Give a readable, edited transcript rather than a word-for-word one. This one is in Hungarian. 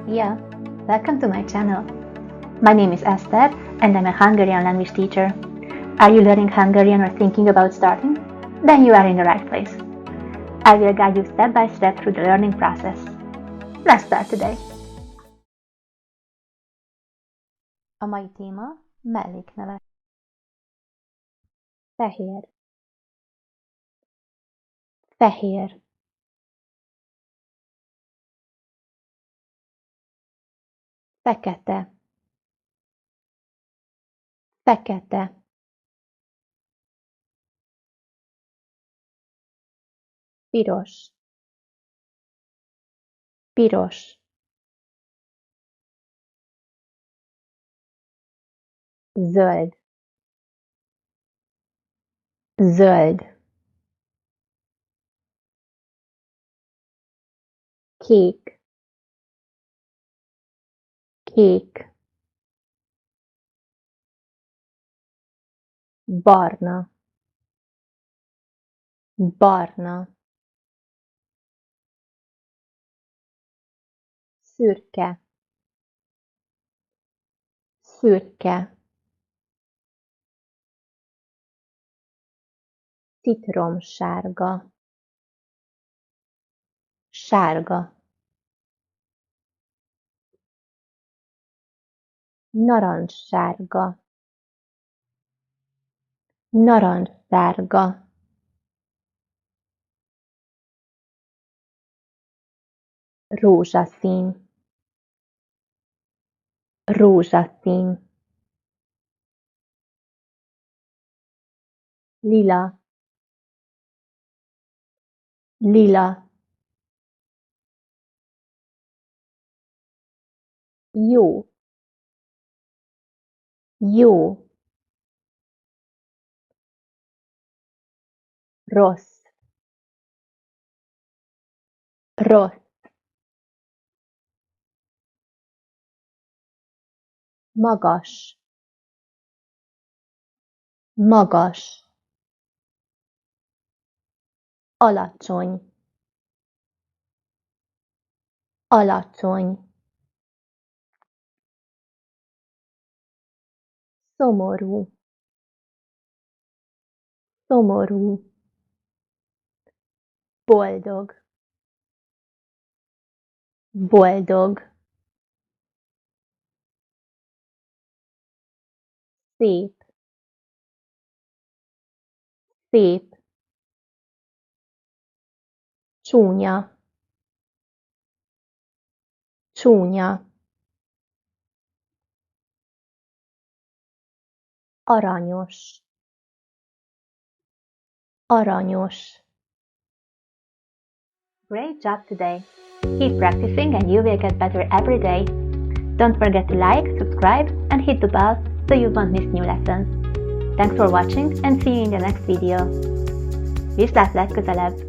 Szia! Welcome to my channel. My name is Esther and I'm a Hungarian language teacher. Are you learning Hungarian or thinking about starting? Then you are in the right place. I will guide you step by step through the learning process. Let's start today. A mai téma melléknevek. Fehér. Fehér. Fekete. Fekete. Piros. Piros. Zöld. Zöld. Kék. Kék. Barna. Barna. Szürke. Szürke. Citromsárga. Sárga. Narancssárga. Narancssárga. Rózsaszín. Rózsaszín. Lila. Lila. Jó. Jó. Rossz. Rossz. Magas. Magas. Alacsony. Alacsony. Szomorú. Szomorú. Boldog. Boldog. Szép. Szép. Csúnya. Csúnya. Aranyos. Aranyos. Great job today! Keep practicing and you will get better every day. Don't forget to like, subscribe and hit the bell so you won't miss new lessons. Thanks for watching and see you in the next video. Viszlát legközelebb!